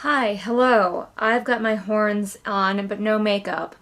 Hi, hello. I've got my horns on, but no makeup,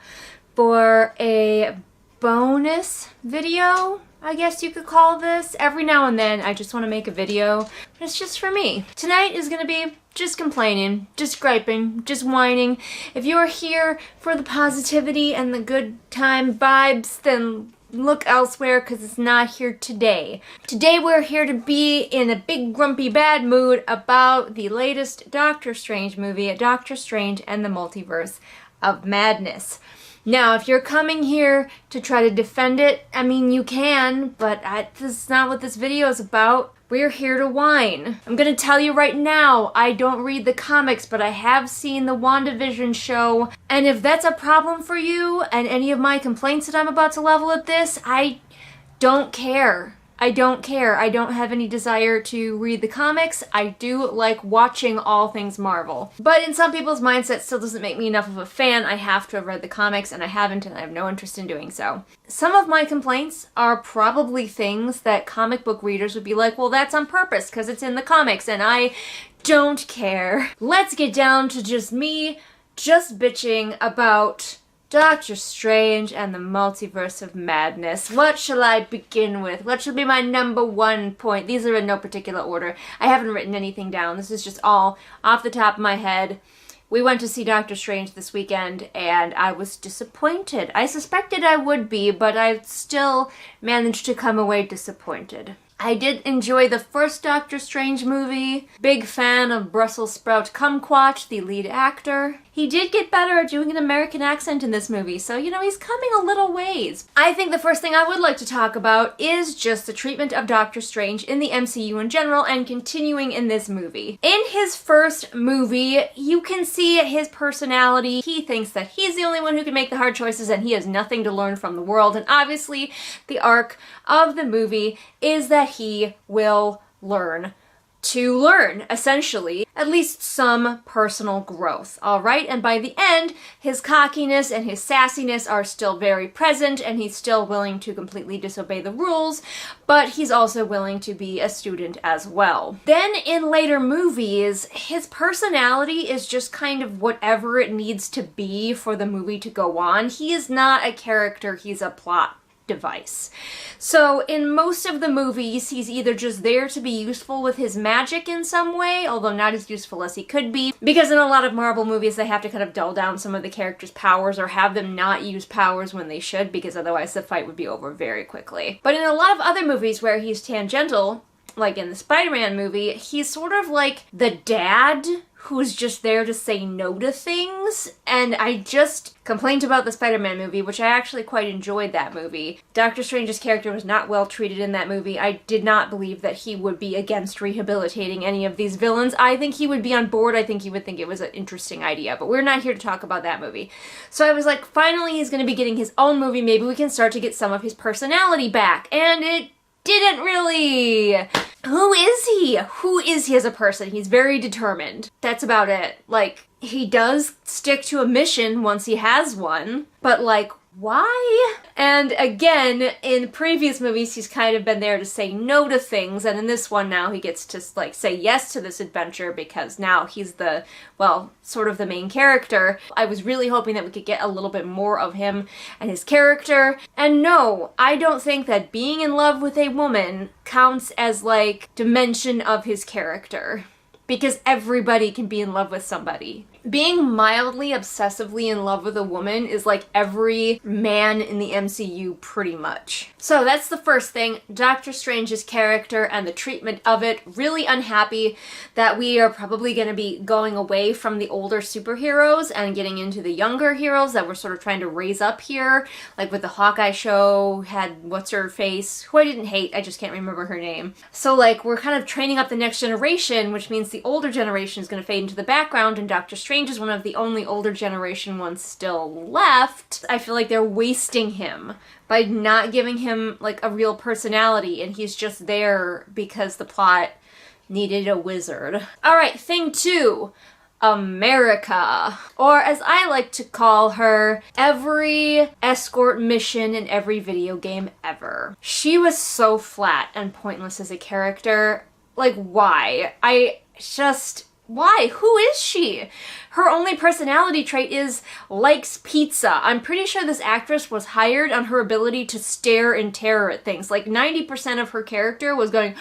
for a bonus video, I guess you could call this. Every now and then I just want to make a video, but it's just for me. Tonight is gonna be just complaining, just griping, just whining. If you're here for the positivity and the good time vibes, then look elsewhere because it's not here today. Today we're here to be in a big grumpy bad mood about the latest Doctor Strange movie, Doctor Strange and the Multiverse of Madness. Now, if you're coming here to try to defend it, I mean, you can, but this is not what this video is about. We're here to whine. I'm gonna tell you right now, I don't read the comics, but I have seen the WandaVision show, and if that's a problem for you, and any of my complaints that I'm about to level at this, I don't care. I don't care. I don't have any desire to read the comics. I do like watching all things Marvel. But in some people's mindset, still doesn't make me enough of a fan. I have to have read the comics, and I haven't, and I have no interest in doing so. Some of my complaints are probably things that comic book readers would be like, well, that's on purpose, because it's in the comics, and I don't care. Let's get down to just me just bitching about Doctor Strange and the Multiverse of Madness. What shall I begin with? What shall be my number one point? These are in no particular order. I haven't written anything down. This is just all off the top of my head. We went to see Doctor Strange this weekend, and I was disappointed. I suspected I would be, but I still managed to come away disappointed. I did enjoy the first Doctor Strange movie. Big fan of Brussels Sprout Kumquat, the lead actor. He did get better at doing an American accent in this movie, so, you know, he's coming a little ways. I think the first thing I would like to talk about is just the treatment of Doctor Strange in the MCU in general and continuing in this movie. In his first movie, you can see his personality. He thinks that he's the only one who can make the hard choices and he has nothing to learn from the world, and obviously the arc of the movie is that he will learn, essentially, at least some personal growth, alright? And by the end, his cockiness and his sassiness are still very present, and he's still willing to completely disobey the rules, but he's also willing to be a student as well. Then in later movies, his personality is just kind of whatever it needs to be for the movie to go on. He is not a character, he's a plot device. So in most of the movies, he's either just there to be useful with his magic in some way, although not as useful as he could be, because in a lot of Marvel movies they have to kind of dull down some of the characters' powers or have them not use powers when they should, because otherwise the fight would be over very quickly. But in a lot of other movies where he's tangential, like in the Spider-Man movie, he's sort of like the dad who's just there to say no to things, and I just complained about the Spider-Man movie, which I actually quite enjoyed that movie. Doctor Strange's character was not well treated in that movie. I did not believe that he would be against rehabilitating any of these villains. I think he would be on board. I think he would think it was an interesting idea, but we're not here to talk about that movie. So I was like, finally he's gonna be getting his own movie, maybe we can start to get some of his personality back, and it didn't really. Who is he? Who is he as a person? He's very determined. That's about it. Like, he does stick to a mission once he has one, but like, why? And again, in previous movies, he's kind of been there to say no to things, and in this one now he gets to, like, say yes to this adventure because now he's the, well, sort of the main character. I was really hoping that we could get a little bit more of him and his character. And no, I don't think that being in love with a woman counts as, like, dimension of his character, because everybody can be in love with somebody. Being mildly obsessively in love with a woman is like every man in the MCU pretty much. So that's the first thing, Doctor Strange's character and the treatment of it. Really unhappy that we are probably going to be going away from the older superheroes and getting into the younger heroes that we're sort of trying to raise up here. Like with the Hawkeye show, had what's-her-face, who I didn't hate, I just can't remember her name. So like we're kind of training up the next generation, which means the older generation is going to fade into the background, and Doctor Strange is one of the only older generation ones still left. I feel like they're wasting him by not giving him like a real personality, and he's just there because the plot needed a wizard. Alright, thing two. America. Or as I like to call her, every escort mission in every video game ever. She was so flat and pointless as a character. Like, why? I just Why? Who is she? Her only personality trait is likes pizza. I'm pretty sure this actress was hired on her ability to stare in terror at things. Like 90% of her character was going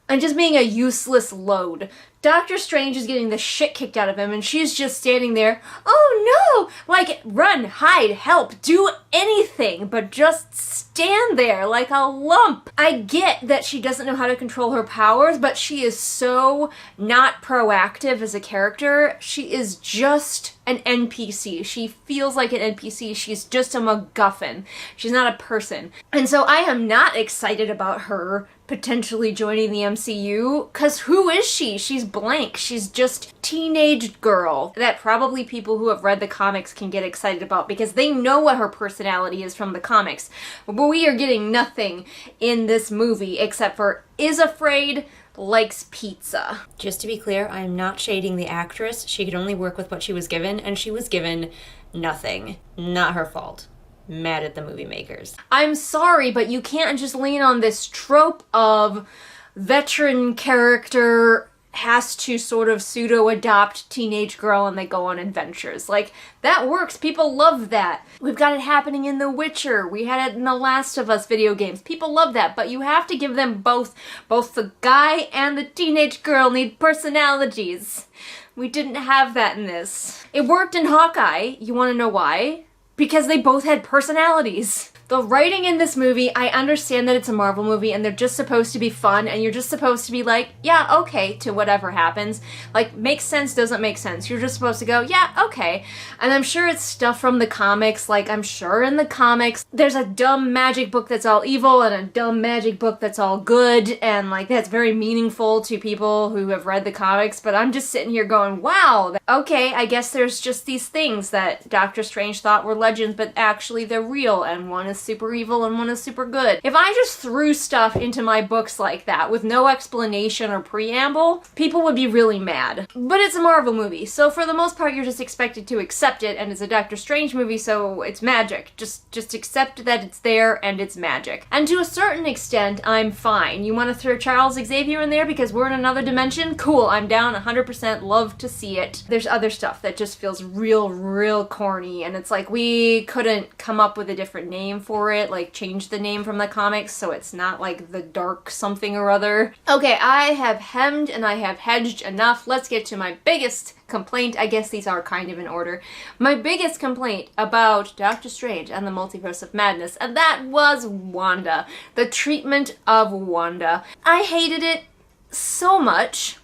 and just being a useless load. Doctor Strange is getting the shit kicked out of him and she's just standing there, oh no! Like, run, hide, help, do anything, but just stand there like a lump. I get that she doesn't know how to control her powers, but she is so not proactive as a character. She is just an NPC. She feels like an NPC. She's just a MacGuffin. She's not a person. And so I am not excited about her potentially joining the MCU, because who is she? She's blank. She's just teenage girl that probably people who have read the comics can get excited about because they know what her personality is from the comics. But we are getting nothing in this movie except for is afraid, likes pizza. Just to be clear, I am not shading the actress. She could only work with what she was given, and she was given nothing. Not her fault. Mad at the movie makers. I'm sorry, but you can't just lean on this trope of veteran character has to sort of pseudo-adopt teenage girl and they go on adventures. Like, that works. People love that. We've got it happening in The Witcher. We had it in The Last of Us video games. People love that, but you have to give them both. Both the guy and the teenage girl need personalities. We didn't have that in this. It worked in Hawkeye. You want to know why? Because they both had personalities. The writing in this movie, I understand that it's a Marvel movie and they're just supposed to be fun and you're just supposed to be like, yeah, okay, to whatever happens. Like, makes sense, doesn't make sense. You're just supposed to go, yeah, okay. And I'm sure it's stuff from the comics. Like, I'm sure in the comics, there's a dumb magic book that's all evil and a dumb magic book that's all good. And, like, that's very meaningful to people who have read the comics. But I'm just sitting here going, wow, okay, I guess there's just these things that Doctor Strange thought were legends, but actually they're real, and one is super evil and one is super good. If I just threw stuff into my books like that with no explanation or preamble, people would be really mad. But it's a Marvel movie, so for the most part you're just expected to accept it, and it's a Doctor Strange movie, so it's magic. Just accept that it's there and it's magic. And to a certain extent, I'm fine. You want to throw Charles Xavier in there because we're in another dimension? Cool, I'm down 100%, love to see it. There's other stuff that just feels real corny, and it's like we couldn't come up with a different name for it, like change the name from the comics so it's not like the dark something or other. Okay, I have hemmed and I have hedged enough. Let's get to my biggest complaint. I guess these are kind of in order. My biggest complaint about Doctor Strange and the Multiverse of Madness, and that was Wanda. The treatment of Wanda. I hated it so much.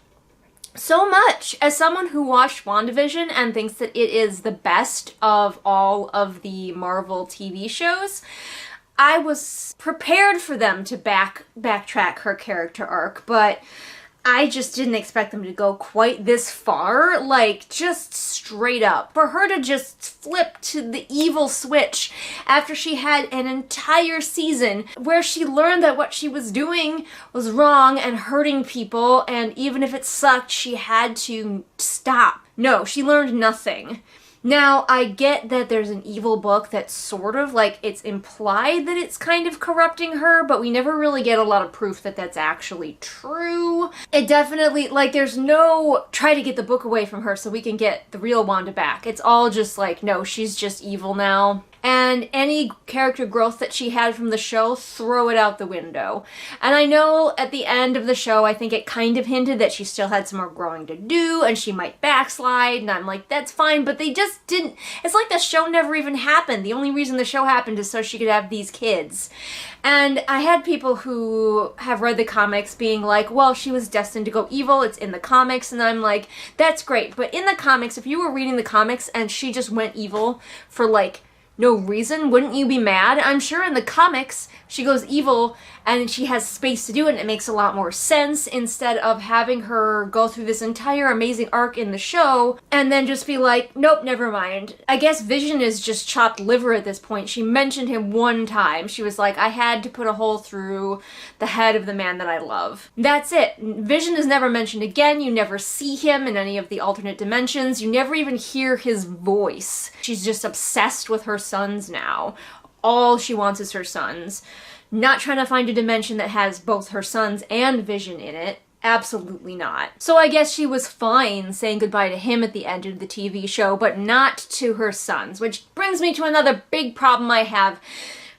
So much. As someone who watched WandaVision and thinks that it is the best of all of the Marvel TV shows, I was prepared for them to backtrack her character arc, but I just didn't expect them to go quite this far, like, just straight up. For her to just flip to the evil switch after she had an entire season where she learned that what she was doing was wrong and hurting people, and even if it sucked, she had to stop. No, she learned nothing. Now, I get that there's an evil book that's sort of, like, it's implied that it's kind of corrupting her, but we never really get a lot of proof that that's actually true. It definitely, like, there's no try to get the book away from her so we can get the real Wanda back. It's all just like, no, she's just evil now. And any character growth that she had from the show, throw it out the window. And I know at the end of the show, I think it kind of hinted that she still had some more growing to do and she might backslide, and I'm like, that's fine, but they just didn't. It's like the show never even happened. The only reason the show happened is so she could have these kids. And I had people who have read the comics being like, well, she was destined to go evil, it's in the comics, and I'm like, that's great, but in the comics, if you were reading the comics and she just went evil for, like, no reason, wouldn't you be mad? I'm sure in the comics she goes evil and she has space to do it and it makes a lot more sense instead of having her go through this entire amazing arc in the show and then just be like, nope, never mind. I guess Vision is just chopped liver at this point. She mentioned him one time. She was like, I had to put a hole through the head of the man that I love. That's it. Vision is never mentioned again. You never see him in any of the alternate dimensions. You never even hear his voice. She's just obsessed with her sons now. All she wants is her sons. Not trying to find a dimension that has both her sons and Vision in it. Absolutely not. So I guess she was fine saying goodbye to him at the end of the TV show, but not to her sons, which brings me to another big problem I have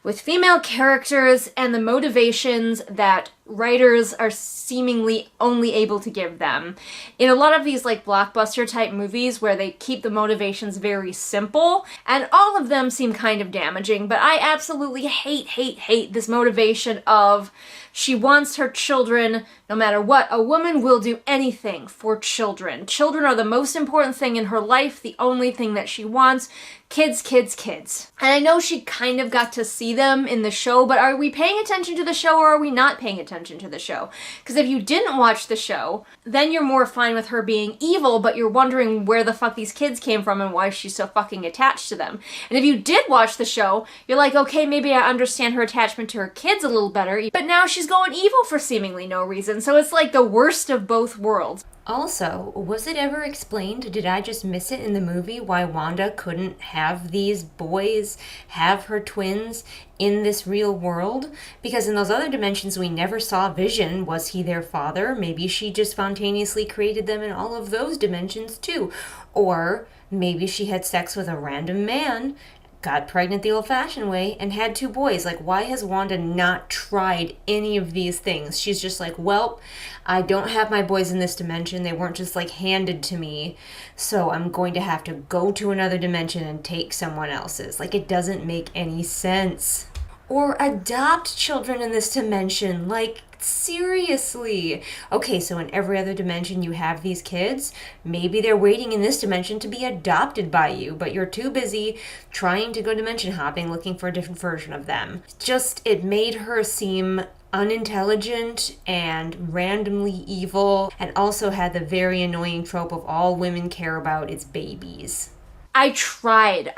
with female characters and the motivations that writers are seemingly only able to give them. In a lot of these like blockbuster type movies where they keep the motivations very simple, and all of them seem kind of damaging, but I absolutely hate this motivation of she wants her children no matter what. A woman will do anything for children. Children are the most important thing in her life, the only thing that she wants. Kids, kids, kids. And I know she kind of got to see them in the show, but are we paying attention to the show or are we not paying attention to the show? Because if you didn't watch the show, then you're more fine with her being evil, but you're wondering where the fuck these kids came from and why she's so fucking attached to them. And if you did watch the show, you're like, okay, maybe I understand her attachment to her kids a little better, but now she's going evil for seemingly no reason. So it's like the worst of both worlds. Also, was it ever explained, did I just miss it in the movie, why Wanda couldn't have these boys have her twins in this real world? Because in those other dimensions we never saw Vision. Was he their father? Maybe she just spontaneously created them in all of those dimensions too. Or maybe she had sex with a random man, got pregnant the old-fashioned way, and had 2 boys. Like, why has Wanda not tried any of these things? She's just like, well, I don't have my boys in this dimension. They weren't just, like, handed to me, so I'm going to have to go to another dimension and take someone else's. Like, it doesn't make any sense. Or adopt children in this dimension. Like, seriously. Okay, so in every other dimension you have these kids. Maybe they're waiting in this dimension to be adopted by you, but you're too busy trying to go dimension hopping looking for a different version of them. Just, it made her seem unintelligent and randomly evil, and also had the very annoying trope of all women care about is babies. I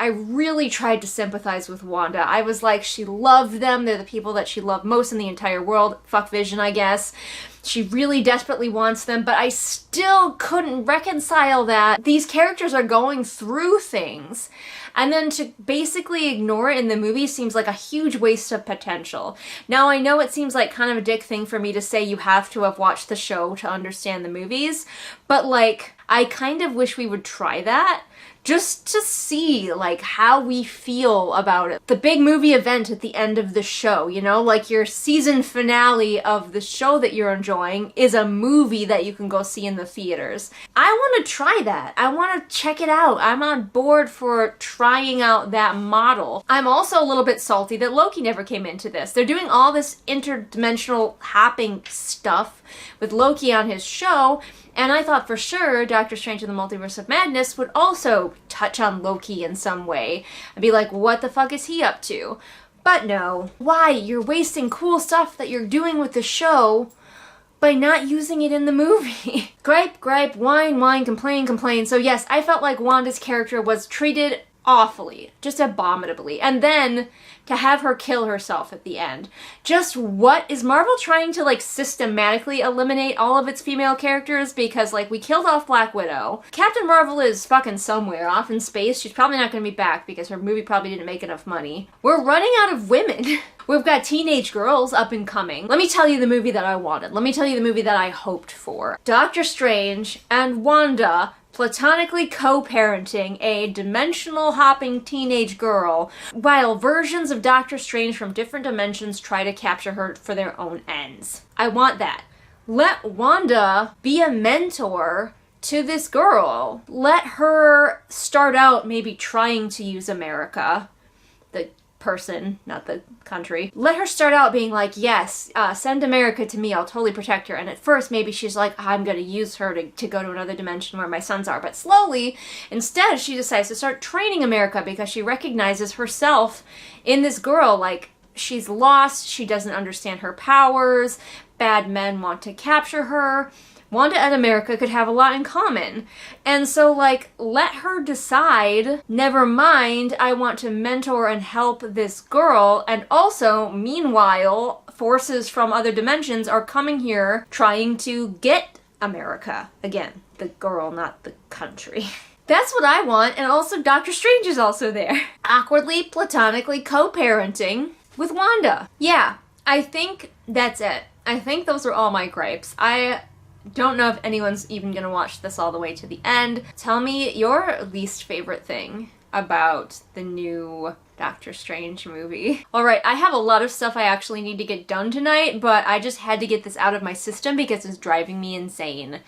really tried to sympathize with Wanda. I was like, she loved them. They're the people that she loved most in the entire world. Fuck Vision, I guess. She really desperately wants them, but I still couldn't reconcile that these characters are going through things. And then to basically ignore it in the movie seems like a huge waste of potential. Now, I know it seems like kind of a dick thing for me to say you have to have watched the show to understand the movies, but like, I kind of wish we would try that. Just to see, like, how we feel about it. The big movie event at the end of the show, you know? Like, your season finale of the show that you're enjoying is a movie that you can go see in the theaters. I want to try that. I want to check it out. I'm on board for trying out that model. I'm also a little bit salty that Loki never came into this. They're doing all this interdimensional hopping stuff with Loki on his show, and I thought for sure Doctor Strange in the Multiverse of Madness would also touch on Loki in some way and be like, what the fuck is he up to? But no. Why? You're wasting cool stuff that you're doing with the show by not using it in the movie. Gripe, gripe, whine, whine, complain, complain. So yes, I felt like Wanda's character was treated awfully, just abominably. And then to have her kill herself at the end. Just what? Is Marvel trying to like systematically eliminate all of its female characters? Because like we killed off Black Widow. Captain Marvel is fucking somewhere off in space. She's probably not going to be back because her movie probably didn't make enough money. We're running out of women. We've got teenage girls up and coming. Let me tell you the movie that I wanted. Let me tell you the movie that I hoped for. Doctor Strange and Wanda platonically co-parenting a dimensional hopping teenage girl while versions of Doctor Strange from different dimensions try to capture her for their own ends. I want that. Let Wanda be a mentor to this girl. Let her start out maybe trying to use America, the person, not the country. Let her start out being like, yes, send America to me, I'll totally protect her. And at first, maybe she's like, I'm gonna use her to go to another dimension where my sons are. But slowly, instead, she decides to start training America because she recognizes herself in this girl. Like, she's lost, she doesn't understand her powers, bad men want to capture her. Wanda and America could have a lot in common. And so, like, let her decide, never mind, I want to mentor and help this girl. And also, meanwhile, forces from other dimensions are coming here trying to get America. Again, the girl, not the country. That's what I want. And also, Doctor Strange is also there. Awkwardly, platonically co-parenting with Wanda. Yeah, I think that's it. I think those are all my gripes. I don't know if anyone's even gonna watch this all the way to the end. Tell me your least favorite thing about the new Doctor Strange movie. Alright, I have a lot of stuff I actually need to get done tonight, but I just had to get this out of my system because it's driving me insane.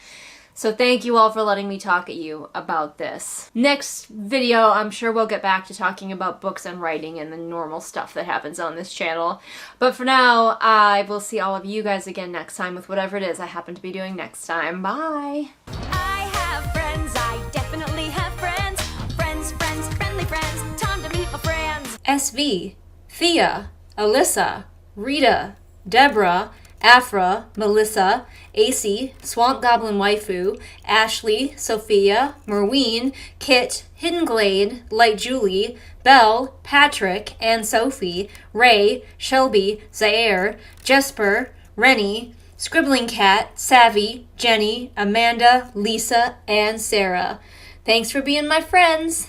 So thank you all for letting me talk at you about this. Next video, I'm sure we'll get back to talking about books and writing and the normal stuff that happens on this channel. But for now, I will see all of you guys again next time with whatever it is I happen to be doing next time. Bye! I have friends, I definitely have friends. Friends, friends, friendly friends, time to meet my friends. SV, Thea, Alyssa, Rita, Deborah, Afra, Melissa, AC, Swamp Goblin Waifu, Ashley, Sophia, Merween, Kit, Hidden Glade, Light Julie, Belle, Patrick, and Sophie, Ray, Shelby, Zaire, Jesper, Rennie, Scribbling Cat, Savvy, Jenny, Amanda, Lisa, and Sarah. Thanks for being my friends!